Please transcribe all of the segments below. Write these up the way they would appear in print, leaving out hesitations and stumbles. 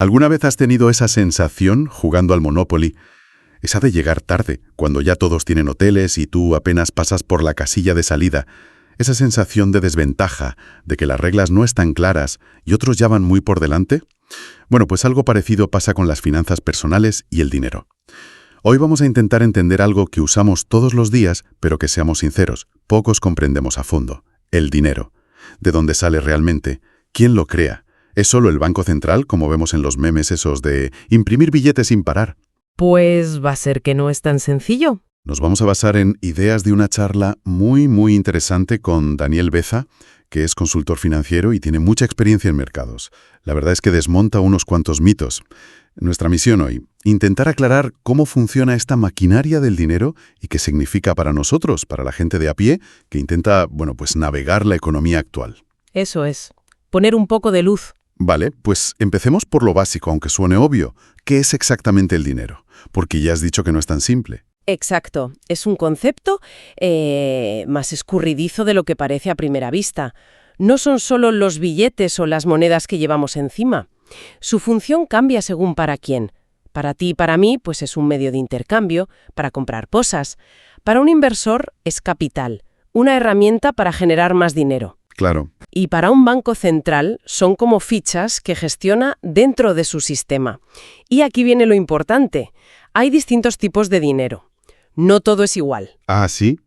¿Alguna vez has tenido esa sensación jugando al Monopoly? Esa de llegar tarde, cuando ya todos tienen hoteles y tú apenas pasas por la casilla de salida. Esa sensación de desventaja, de que las reglas no están claras y otros ya van muy por delante. Bueno, pues algo parecido pasa con las finanzas personales y el dinero. Hoy vamos a intentar entender algo que usamos todos los días, pero que, seamos sinceros, pocos comprendemos a fondo. El dinero. ¿De dónde sale realmente? ¿Quién lo crea? ¿Es solo el Banco Central, como vemos en los memes esos de imprimir billetes sin parar? Pues va a ser que no es tan sencillo. Nos vamos a basar en ideas de una charla muy interesante con Daniel Beza, que es consultor financiero y tiene mucha experiencia en mercados. La verdad es que desmonta unos cuantos mitos. Nuestra misión hoy, intentar aclarar cómo funciona esta maquinaria del dinero y qué significa para nosotros, para la gente de a pie, que intenta, pues navegar la economía actual. Eso es. Poner un poco de luz. Vale, pues empecemos por lo básico, aunque suene obvio. ¿Qué es exactamente el dinero? Porque ya has dicho que no es tan simple. Exacto. Es un concepto más escurridizo de lo que parece a primera vista. No son solo los billetes o las monedas que llevamos encima. Su función cambia según para quién. Para ti y para mí, pues es un medio de intercambio, para comprar cosas. Para un inversor es capital, una herramienta para generar más dinero. Claro. Y para un banco central son como fichas que gestiona dentro de su sistema. Y aquí viene lo importante. Hay distintos tipos de dinero. No todo es igual. Ah, ¿sí?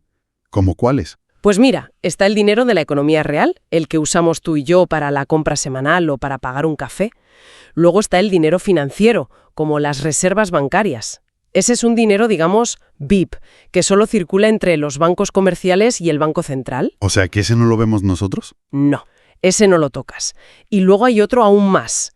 ¿Cómo cuáles? Pues mira, está el dinero de la economía real, el que usamos tú y yo para la compra semanal o para pagar un café. Luego está el dinero financiero, como las reservas bancarias. Ese es un dinero, digamos, VIP, que solo circula entre los bancos comerciales y el Banco Central. O sea, ¿que ese no lo vemos nosotros? No, ese no lo tocas. Y luego hay otro aún más,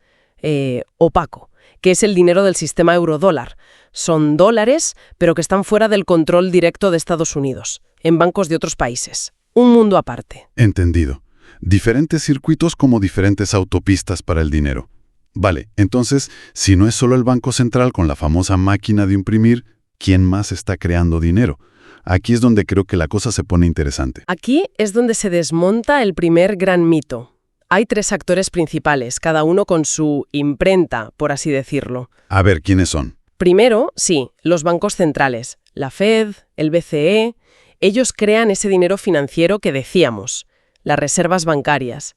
opaco, que es el dinero del sistema eurodólar. Son dólares, pero que están fuera del control directo de Estados Unidos, en bancos de otros países. Un mundo aparte. Entendido. Diferentes circuitos como diferentes autopistas para el dinero. Vale, entonces, si no es solo el Banco Central con la famosa máquina de imprimir, ¿quién más está creando dinero? Aquí es donde creo que la cosa se pone interesante. Aquí es donde se desmonta el primer gran mito. Hay tres actores principales, cada uno con su imprenta, por así decirlo. A ver, ¿quiénes son? Primero, sí, los bancos centrales, la Fed, el BCE, ellos crean ese dinero financiero que decíamos, las reservas bancarias.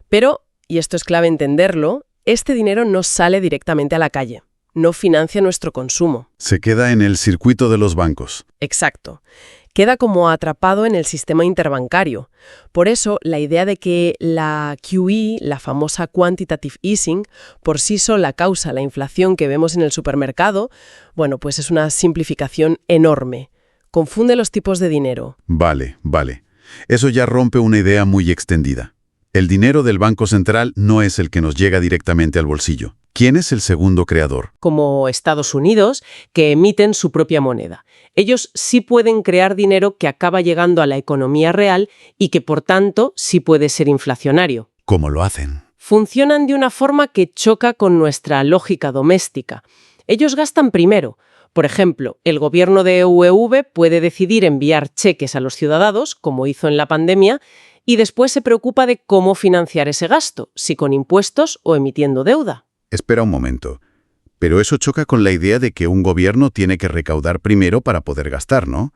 Pero, y esto es clave entenderlo, este dinero no sale directamente a la calle, no financia nuestro consumo. Se queda en el circuito de los bancos. Exacto. Queda como atrapado en el sistema interbancario. Por eso, la idea de que la QE, la famosa quantitative easing, por sí sola causa la inflación que vemos en el supermercado, pues es una simplificación enorme. Confunde los tipos de dinero. Vale. Eso ya rompe una idea muy extendida. El dinero del Banco Central no es el que nos llega directamente al bolsillo. ¿Quién es el segundo creador? Como Estados Unidos, que emiten su propia moneda. Ellos sí pueden crear dinero que acaba llegando a la economía real y que, por tanto, sí puede ser inflacionario. ¿Cómo lo hacen? Funcionan de una forma que choca con nuestra lógica doméstica. Ellos gastan primero. Por ejemplo, el gobierno de UEV puede decidir enviar cheques a los ciudadanos, como hizo en la pandemia, y después se preocupa de cómo financiar ese gasto, si con impuestos o emitiendo deuda. Espera un momento. Pero eso choca con la idea de que un gobierno tiene que recaudar primero para poder gastar, ¿no?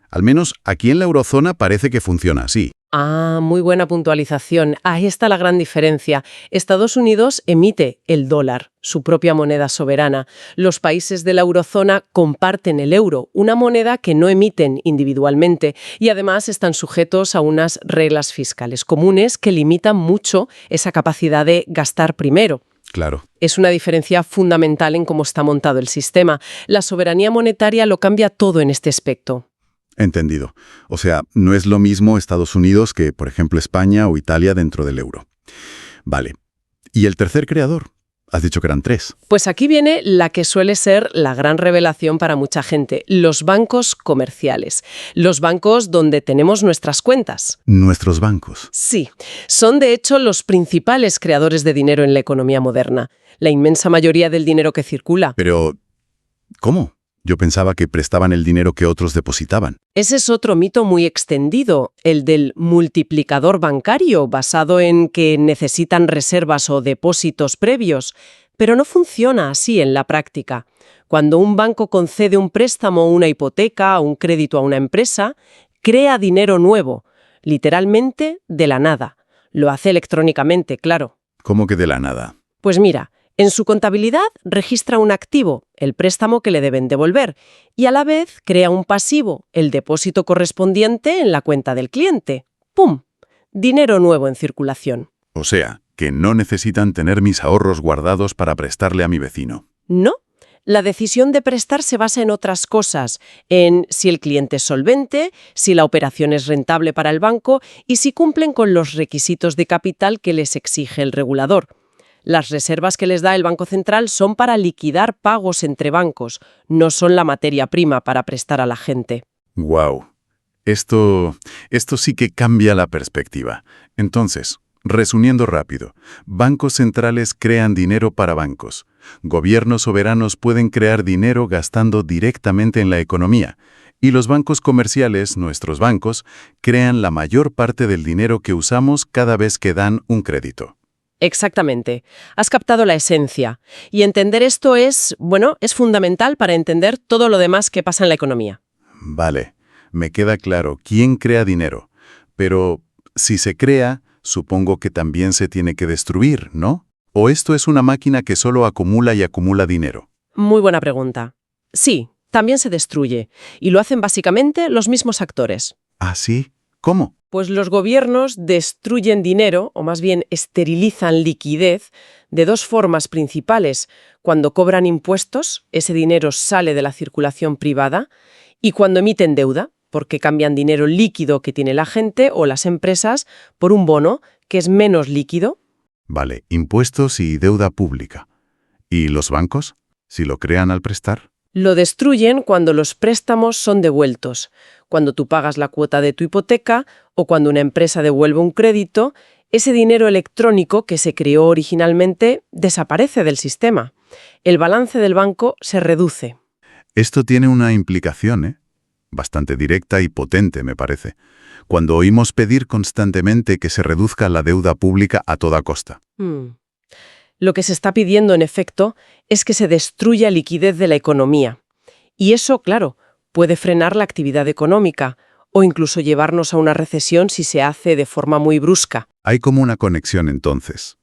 Al menos aquí en la eurozona parece que funciona así. Ah, muy buena puntualización. Ahí está la gran diferencia. Estados Unidos emite el dólar, su propia moneda soberana. Los países de la eurozona comparten el euro, una moneda que no emiten individualmente, y además están sujetos a unas reglas fiscales comunes que limitan mucho esa capacidad de gastar primero. Claro. Es una diferencia fundamental en cómo está montado el sistema. La soberanía monetaria lo cambia todo en este aspecto. Entendido. O sea, no es lo mismo Estados Unidos que, por ejemplo, España o Italia dentro del euro. Vale. ¿Y el tercer creador? Has dicho que eran 3. Pues aquí viene la que suele ser la gran revelación para mucha gente, los bancos comerciales. Los bancos donde tenemos nuestras cuentas. ¿Nuestros bancos? Sí, son de hecho los principales creadores de dinero en la economía moderna. La inmensa mayoría del dinero que circula. Pero, ¿cómo? Yo pensaba que prestaban el dinero que otros depositaban. Ese es otro mito muy extendido, el del multiplicador bancario, basado en que necesitan reservas o depósitos previos. Pero no funciona así en la práctica. Cuando un banco concede un préstamo o una hipoteca o un crédito a una empresa, crea dinero nuevo, literalmente de la nada. Lo hace electrónicamente, claro. ¿Cómo que de la nada? Pues mira, en su contabilidad registra un activo, el préstamo que le deben devolver, y a la vez crea un pasivo, el depósito correspondiente en la cuenta del cliente. ¡Pum! Dinero nuevo en circulación. O sea, que no necesitan tener mis ahorros guardados para prestarle a mi vecino. No. La decisión de prestar se basa en otras cosas, en si el cliente es solvente, si la operación es rentable para el banco y si cumplen con los requisitos de capital que les exige el regulador. Las reservas que les da el Banco Central son para liquidar pagos entre bancos, no son la materia prima para prestar a la gente. ¡Guau! Esto sí que cambia la perspectiva. Entonces, resumiendo rápido, bancos centrales crean dinero para bancos. Gobiernos soberanos pueden crear dinero gastando directamente en la economía. Y los bancos comerciales, nuestros bancos, crean la mayor parte del dinero que usamos cada vez que dan un crédito. Exactamente. Has captado la esencia. Y entender esto es fundamental para entender todo lo demás que pasa en la economía. Vale, me queda claro quién crea dinero. Pero si se crea, supongo que también se tiene que destruir, ¿no? ¿O esto es una máquina que solo acumula y acumula dinero? Muy buena pregunta. Sí, también se destruye. Y lo hacen básicamente los mismos actores. ¿Ah, sí? ¿Cómo? Pues los gobiernos destruyen dinero, o más bien esterilizan liquidez, de dos formas principales. Cuando cobran impuestos, ese dinero sale de la circulación privada, y cuando emiten deuda, porque cambian dinero líquido que tiene la gente o las empresas por un bono que es menos líquido. Vale, impuestos y deuda pública. ¿Y los bancos? ¿Si lo crean al prestar? Lo destruyen cuando los préstamos son devueltos, cuando tú pagas la cuota de tu hipoteca o cuando una empresa devuelve un crédito, ese dinero electrónico que se creó originalmente desaparece del sistema. El balance del banco se reduce. Esto tiene una implicación, bastante directa y potente, me parece. Cuando oímos pedir constantemente que se reduzca la deuda pública a toda costa. Lo que se está pidiendo, en efecto, es que se destruya liquidez de la economía. Y eso, claro, puede frenar la actividad económica o incluso llevarnos a una recesión si se hace de forma muy brusca. Hay como una conexión entonces.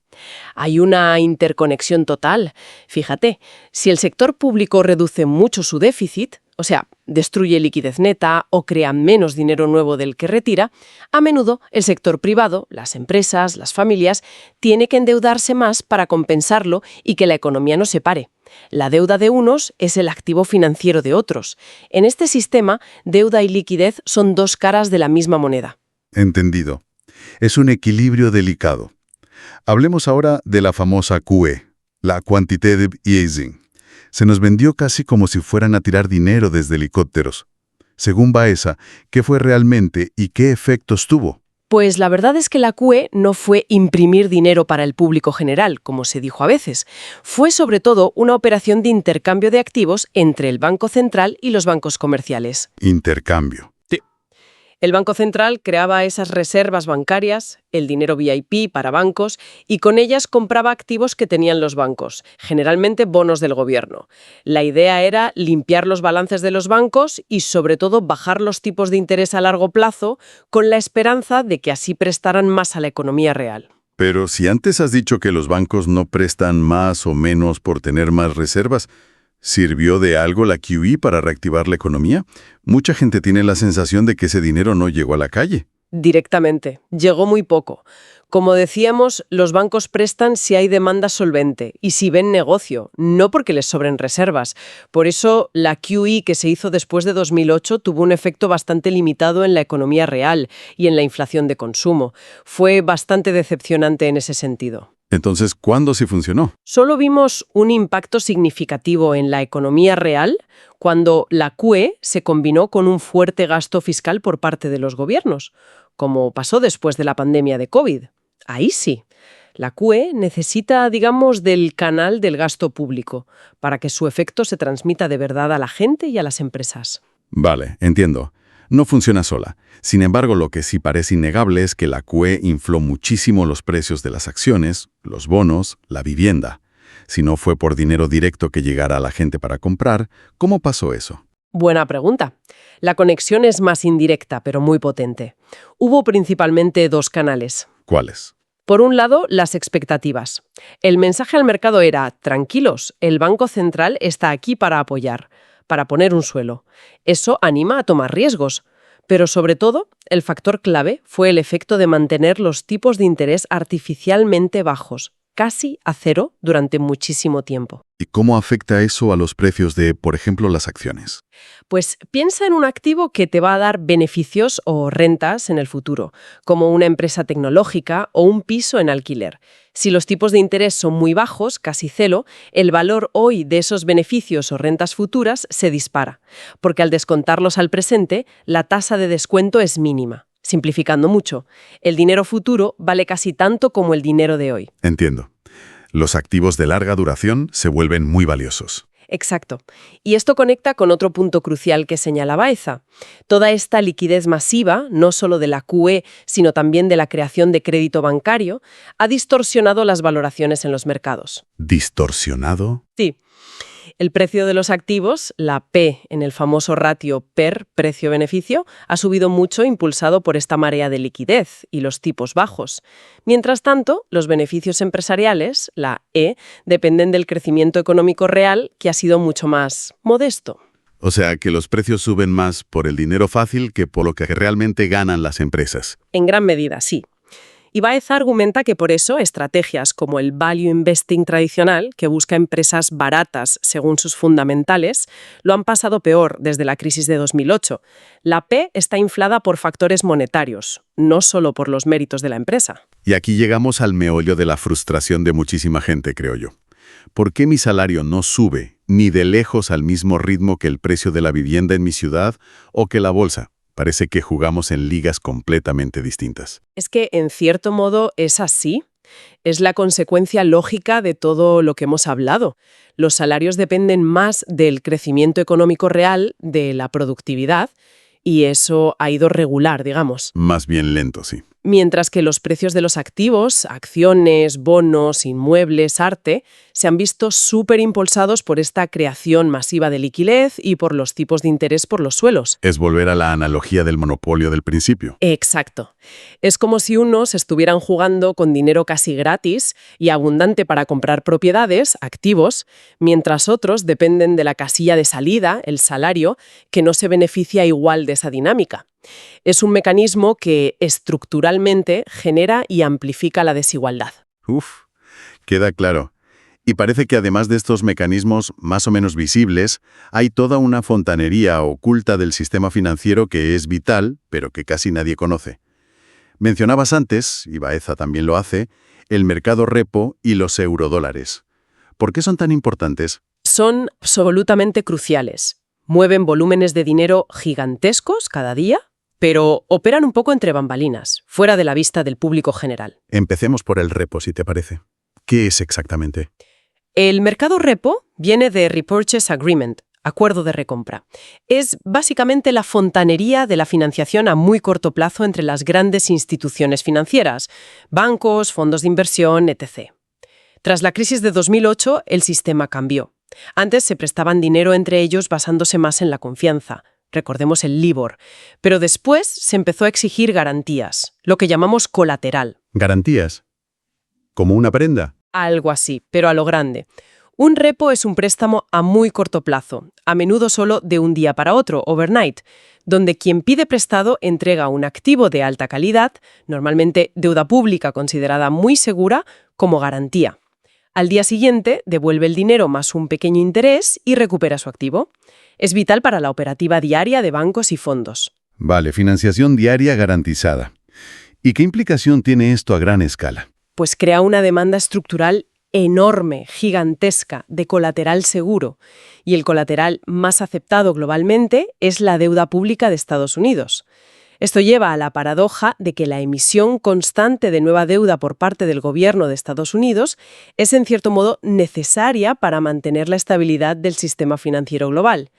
Hay una interconexión total. Fíjate, si el sector público reduce mucho su déficit, o sea, destruye liquidez neta o crea menos dinero nuevo del que retira, a menudo el sector privado, las empresas, las familias, tiene que endeudarse más para compensarlo y que la economía no se pare. La deuda de unos es el activo financiero de otros. En este sistema, deuda y liquidez son dos caras de la misma moneda. Entendido. Es un equilibrio delicado. Hablemos ahora de la famosa QE, la Quantitative Easing. Se nos vendió casi como si fueran a tirar dinero desde helicópteros. Según Baeza, ¿qué fue realmente y qué efectos tuvo? Pues la verdad es que la QE no fue imprimir dinero para el público general, como se dijo a veces. Fue sobre todo una operación de intercambio de activos entre el Banco Central y los bancos comerciales. Intercambio. El Banco Central creaba esas reservas bancarias, el dinero VIP para bancos, y con ellas compraba activos que tenían los bancos, generalmente bonos del gobierno. La idea era limpiar los balances de los bancos y, sobre todo, bajar los tipos de interés a largo plazo con la esperanza de que así prestaran más a la economía real. Pero si antes has dicho que los bancos no prestan más o menos por tener más reservas, ¿sirvió de algo la QE para reactivar la economía? Mucha gente tiene la sensación de que ese dinero no llegó a la calle. Directamente. Llegó muy poco. Como decíamos, los bancos prestan si hay demanda solvente y si ven negocio, no porque les sobren reservas. Por eso, la QE que se hizo después de 2008 tuvo un efecto bastante limitado en la economía real y en la inflación de consumo. Fue bastante decepcionante en ese sentido. Entonces, ¿cuándo sí funcionó? Solo vimos un impacto significativo en la economía real cuando la QE se combinó con un fuerte gasto fiscal por parte de los gobiernos, como pasó después de la pandemia de COVID. Ahí sí. La QE necesita, digamos, del canal del gasto público para que su efecto se transmita de verdad a la gente y a las empresas. Vale, entiendo. No funciona sola. Sin embargo, lo que sí parece innegable es que la QE infló muchísimo los precios de las acciones, los bonos, la vivienda. Si no fue por dinero directo que llegara a la gente para comprar, ¿cómo pasó eso? Buena pregunta. La conexión es más indirecta, pero muy potente. Hubo principalmente dos canales. ¿Cuáles? Por un lado, las expectativas. El mensaje al mercado era: tranquilos, el Banco Central está aquí para apoyar, para poner un suelo. Eso anima a tomar riesgos. Pero sobre todo, el factor clave fue el efecto de mantener los tipos de interés artificialmente bajos, casi a cero durante muchísimo tiempo. ¿Y cómo afecta eso a los precios de, por ejemplo, las acciones? Pues piensa en un activo que te va a dar beneficios o rentas en el futuro, como una empresa tecnológica o un piso en alquiler. Si los tipos de interés son muy bajos, casi cero, el valor hoy de esos beneficios o rentas futuras se dispara, porque al descontarlos al presente, la tasa de descuento es mínima. Simplificando mucho, el dinero futuro vale casi tanto como el dinero de hoy. Entiendo. Los activos de larga duración se vuelven muy valiosos. Exacto. Y esto conecta con otro punto crucial que señala Baeza. Toda esta liquidez masiva, no solo de la QE, sino también de la creación de crédito bancario, ha distorsionado las valoraciones en los mercados. ¿Distorsionado? Sí. El precio de los activos, la P en el famoso ratio PER, precio-beneficio, ha subido mucho impulsado por esta marea de liquidez y los tipos bajos. Mientras tanto, los beneficios empresariales, la E, dependen del crecimiento económico real, que ha sido mucho más modesto. O sea, que los precios suben más por el dinero fácil que por lo que realmente ganan las empresas. En gran medida, sí. Y Baeza argumenta que por eso estrategias como el value investing tradicional, que busca empresas baratas según sus fundamentales, lo han pasado peor desde la crisis de 2008. La P está inflada por factores monetarios, no solo por los méritos de la empresa. Y aquí llegamos al meollo de la frustración de muchísima gente, creo yo. ¿Por qué mi salario no sube ni de lejos al mismo ritmo que el precio de la vivienda en mi ciudad o que la bolsa? Parece que jugamos en ligas completamente distintas. Es que, en cierto modo, es así. Es la consecuencia lógica de todo lo que hemos hablado. Los salarios dependen más del crecimiento económico real, de la productividad, y eso ha ido regular, digamos. Más bien lento, sí. Mientras que los precios de los activos, acciones, bonos, inmuebles, arte, se han visto súper impulsados por esta creación masiva de liquidez y por los tipos de interés por los suelos. Es volver a la analogía del monopolio del principio. Exacto. Es como si unos estuvieran jugando con dinero casi gratis y abundante para comprar propiedades, activos, mientras otros dependen de la casilla de salida, el salario, que no se beneficia igual de esa dinámica. Es un mecanismo que estructuralmente genera y amplifica la desigualdad. Uf, queda claro. Y parece que además de estos mecanismos más o menos visibles, hay toda una fontanería oculta del sistema financiero que es vital, pero que casi nadie conoce. Mencionabas antes, y Baeza también lo hace, el mercado repo y los eurodólares. ¿Por qué son tan importantes? Son absolutamente cruciales. Mueven volúmenes de dinero gigantescos cada día, pero operan un poco entre bambalinas, fuera de la vista del público general. Empecemos por el repo, si te parece. ¿Qué es exactamente? El mercado repo viene de Repurchase Agreement, acuerdo de recompra. Es básicamente la fontanería de la financiación a muy corto plazo entre las grandes instituciones financieras, bancos, fondos de inversión, etc. Tras la crisis de 2008, el sistema cambió. Antes se prestaban dinero entre ellos basándose más en la confianza. Recordemos el LIBOR. Pero después se empezó a exigir garantías, lo que llamamos colateral. ¿Garantías? ¿Como una prenda? Algo así, pero a lo grande. Un repo es un préstamo a muy corto plazo, a menudo solo de un día para otro, overnight, donde quien pide prestado entrega un activo de alta calidad, normalmente deuda pública considerada muy segura, como garantía. Al día siguiente devuelve el dinero más un pequeño interés y recupera su activo. Es vital para la operativa diaria de bancos y fondos. Vale, financiación diaria garantizada. ¿Y qué implicación tiene esto a gran escala? Pues crea una demanda estructural enorme, gigantesca, de colateral seguro. Y el colateral más aceptado globalmente es la deuda pública de Estados Unidos. Esto lleva a la paradoja de que la emisión constante de nueva deuda por parte del gobierno de Estados Unidos es en cierto modo necesaria para mantener la estabilidad del sistema financiero global.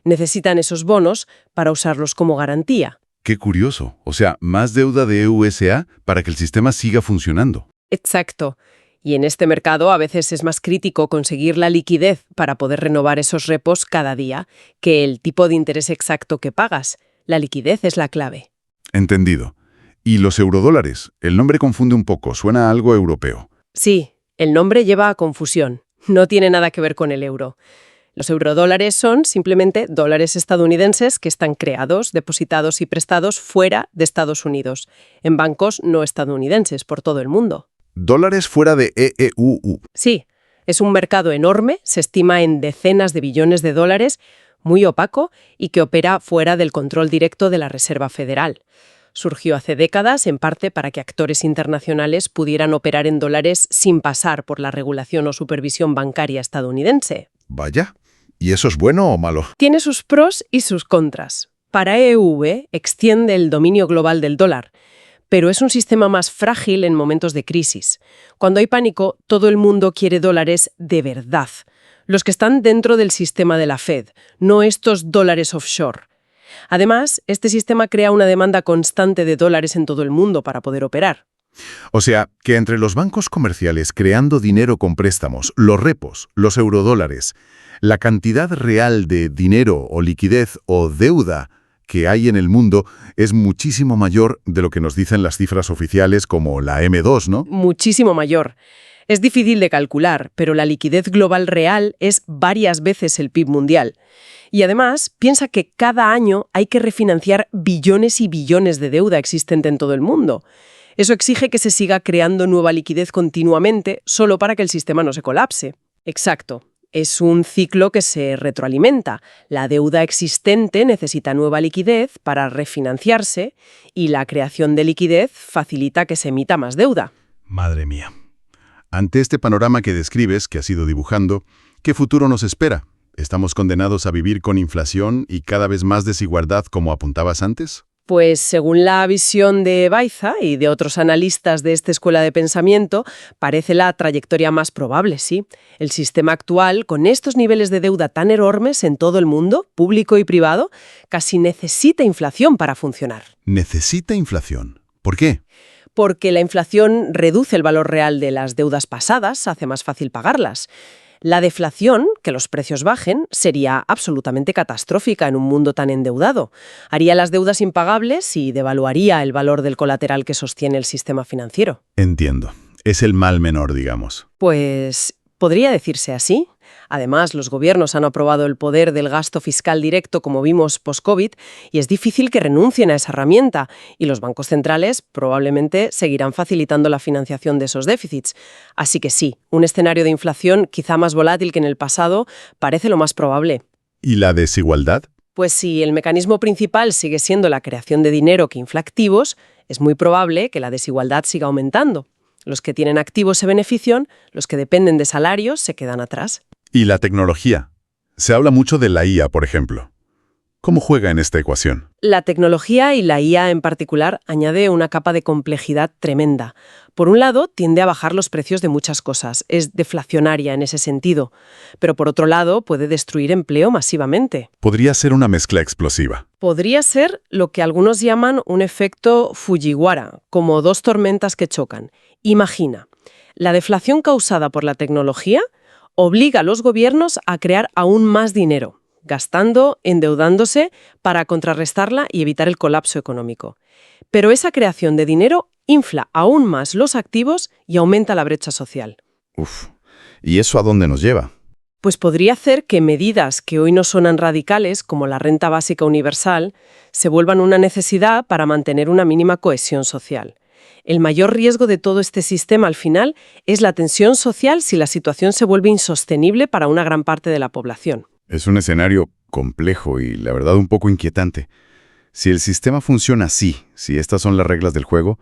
Necesitan esos bonos para usarlos como garantía. Qué curioso. O sea, más deuda de USA para que el sistema siga funcionando. Exacto. Y en este mercado a veces es más crítico conseguir la liquidez para poder renovar esos repos cada día que el tipo de interés exacto que pagas. La liquidez es la clave. Entendido. ¿Y los eurodólares? El nombre confunde un poco, suena a algo europeo. Sí, el nombre lleva a confusión. No tiene nada que ver con el euro. Los eurodólares son simplemente dólares estadounidenses que están creados, depositados y prestados fuera de Estados Unidos, en bancos no estadounidenses por todo el mundo. Dólares fuera de EEUU. Sí, es un mercado enorme, se estima en decenas de billones de dólares, muy opaco y que opera fuera del control directo de la Reserva Federal. Surgió hace décadas, en parte para que actores internacionales pudieran operar en dólares sin pasar por la regulación o supervisión bancaria estadounidense. Vaya. ¿Y eso es bueno o malo? Tiene sus pros y sus contras. Para EUV extiende el dominio global del dólar, pero es un sistema más frágil en momentos de crisis. Cuando hay pánico, todo el mundo quiere dólares de verdad. Los que están dentro del sistema de la Fed, no estos dólares offshore. Además, este sistema crea una demanda constante de dólares en todo el mundo para poder operar. O sea, que entre los bancos comerciales creando dinero con préstamos, los repos, los eurodólares, la cantidad real de dinero o liquidez o deuda que hay en el mundo es muchísimo mayor de lo que nos dicen las cifras oficiales como la M2, ¿no? Muchísimo mayor. Es difícil de calcular, pero la liquidez global real es varias veces el PIB mundial. Y además, piensa que cada año hay que refinanciar billones y billones de deuda existente en todo el mundo. Eso exige que se siga creando nueva liquidez continuamente solo para que el sistema no se colapse. Exacto. Es un ciclo que se retroalimenta. La deuda existente necesita nueva liquidez para refinanciarse y la creación de liquidez facilita que se emita más deuda. Madre mía. Ante este panorama que describes, que has ido dibujando, ¿qué futuro nos espera? ¿Estamos condenados a vivir con inflación y cada vez más desigualdad como apuntabas antes? Pues según la visión de Baiza y de otros analistas de esta escuela de pensamiento, parece la trayectoria más probable, sí. El sistema actual, con estos niveles de deuda tan enormes en todo el mundo, público y privado, casi necesita inflación para funcionar. ¿Necesita inflación? ¿Por qué? Porque la inflación reduce el valor real de las deudas pasadas, hace más fácil pagarlas. La deflación, que los precios bajen, sería absolutamente catastrófica en un mundo tan endeudado. Haría las deudas impagables y devaluaría el valor del colateral que sostiene el sistema financiero. Entiendo. Es el mal menor, digamos. Pues podría decirse así. Además, los gobiernos han aprobado el poder del gasto fiscal directo, como vimos post-COVID, y es difícil que renuncien a esa herramienta, y los bancos centrales probablemente seguirán facilitando la financiación de esos déficits. Así que sí, un escenario de inflación quizá más volátil que en el pasado parece lo más probable. ¿Y la desigualdad? Pues si el mecanismo principal sigue siendo la creación de dinero que infla activos, es muy probable que la desigualdad siga aumentando. Los que tienen activos se benefician, los que dependen de salarios se quedan atrás. ¿Y la tecnología? Se habla mucho de la IA, por ejemplo. ¿Cómo juega en esta ecuación? La tecnología y la IA en particular añade una capa de complejidad tremenda. Por un lado, tiende a bajar los precios de muchas cosas, es deflacionaria en ese sentido. Pero por otro lado, puede destruir empleo masivamente. Podría ser una mezcla explosiva. Podría ser lo que algunos llaman un efecto Fujiwara, como dos tormentas que chocan. Imagina, la deflación causada por la tecnología obliga a los gobiernos a crear aún más dinero, gastando, endeudándose para contrarrestarla y evitar el colapso económico. Pero esa creación de dinero infla aún más los activos y aumenta la brecha social. ¿Y eso a dónde nos lleva? Pues podría hacer que medidas que hoy no suenan radicales, como la renta básica universal, se vuelvan una necesidad para mantener una mínima cohesión social. El mayor riesgo de todo este sistema al final es la tensión social si la situación se vuelve insostenible para una gran parte de la población. Es un escenario complejo y, la verdad, un poco inquietante. Si el sistema funciona así, si estas son las reglas del juego,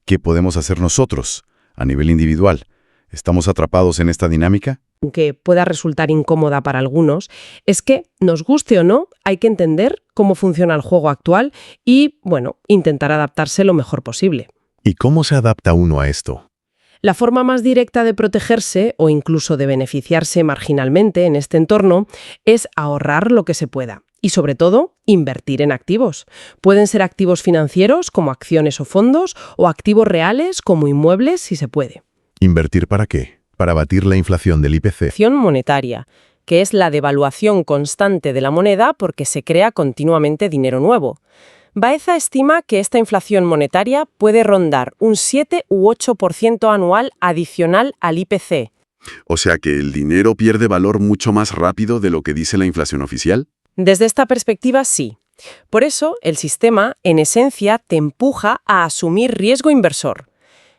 ¿qué podemos hacer nosotros a nivel individual? ¿Estamos atrapados en esta dinámica? Aunque pueda resultar incómoda para algunos, es que, nos guste o no, hay que entender cómo funciona el juego actual y, intentar adaptarse lo mejor posible. ¿Y cómo se adapta uno a esto? La forma más directa de protegerse o incluso de beneficiarse marginalmente en este entorno es ahorrar lo que se pueda y, sobre todo, invertir en activos. Pueden ser activos financieros como acciones o fondos o activos reales como inmuebles si se puede. ¿Invertir para qué? Para batir la inflación del IPC. Inflación monetaria, que es la devaluación constante de la moneda porque se crea continuamente dinero nuevo. Baeza estima que esta inflación monetaria puede rondar un 7 u 8% anual adicional al IPC. O sea que el dinero pierde valor mucho más rápido de lo que dice la inflación oficial. Desde esta perspectiva, sí. Por eso, el sistema, en esencia, te empuja a asumir riesgo inversor.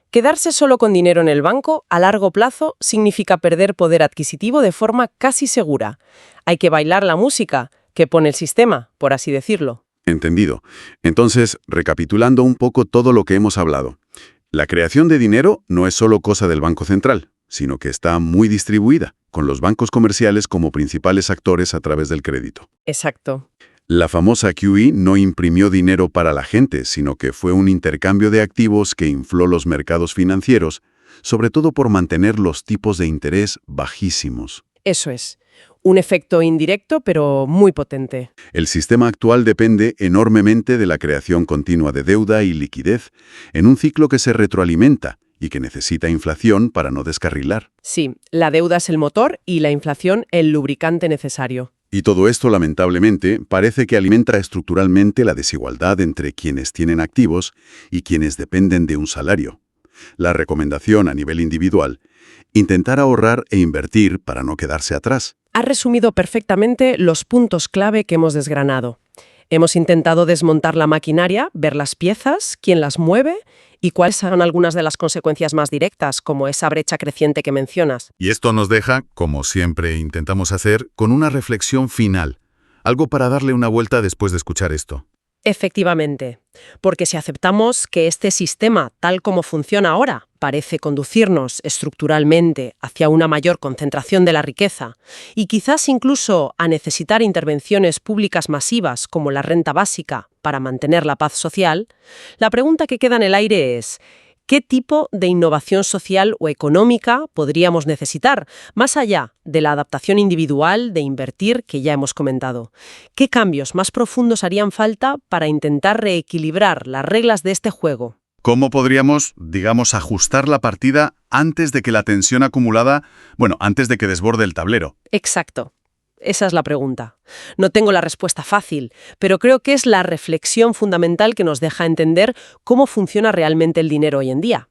Quedarse solo con dinero en el banco, a largo plazo, significa perder poder adquisitivo de forma casi segura. Hay que bailar la música que pone el sistema, por así decirlo. Entendido. Entonces, recapitulando un poco todo lo que hemos hablado. La creación de dinero no es solo cosa del Banco Central, sino que está muy distribuida, con los bancos comerciales como principales actores a través del crédito. Exacto. La famosa QE no imprimió dinero para la gente, sino que fue un intercambio de activos que infló los mercados financieros, sobre todo por mantener los tipos de interés bajísimos. Eso es. Un efecto indirecto, pero muy potente. El sistema actual depende enormemente de la creación continua de deuda y liquidez, en un ciclo que se retroalimenta y que necesita inflación para no descarrilar. Sí, la deuda es el motor y la inflación el lubricante necesario. Y todo esto, lamentablemente, parece que alimenta estructuralmente la desigualdad entre quienes tienen activos y quienes dependen de un salario. La recomendación a nivel individual: intentar ahorrar e invertir para no quedarse atrás. Ha resumido perfectamente los puntos clave que hemos desgranado. Hemos intentado desmontar la maquinaria, ver las piezas, quién las mueve y cuáles son algunas de las consecuencias más directas, como esa brecha creciente que mencionas. Y esto nos deja, como siempre intentamos hacer, con una reflexión final. Algo para darle una vuelta después de escuchar esto. Efectivamente, porque si aceptamos que este sistema, tal como funciona ahora, parece conducirnos estructuralmente hacia una mayor concentración de la riqueza y quizás incluso a necesitar intervenciones públicas masivas como la renta básica para mantener la paz social, la pregunta que queda en el aire es: ¿qué tipo de innovación social o económica podríamos necesitar, más allá de la adaptación individual, de invertir, que ya hemos comentado? ¿Qué cambios más profundos harían falta para intentar reequilibrar las reglas de este juego? ¿Cómo podríamos, digamos, ajustar la partida antes de que la tensión acumulada, antes de que desborde el tablero? Exacto. Esa es la pregunta. No tengo la respuesta fácil, pero creo que es la reflexión fundamental que nos deja entender cómo funciona realmente el dinero hoy en día.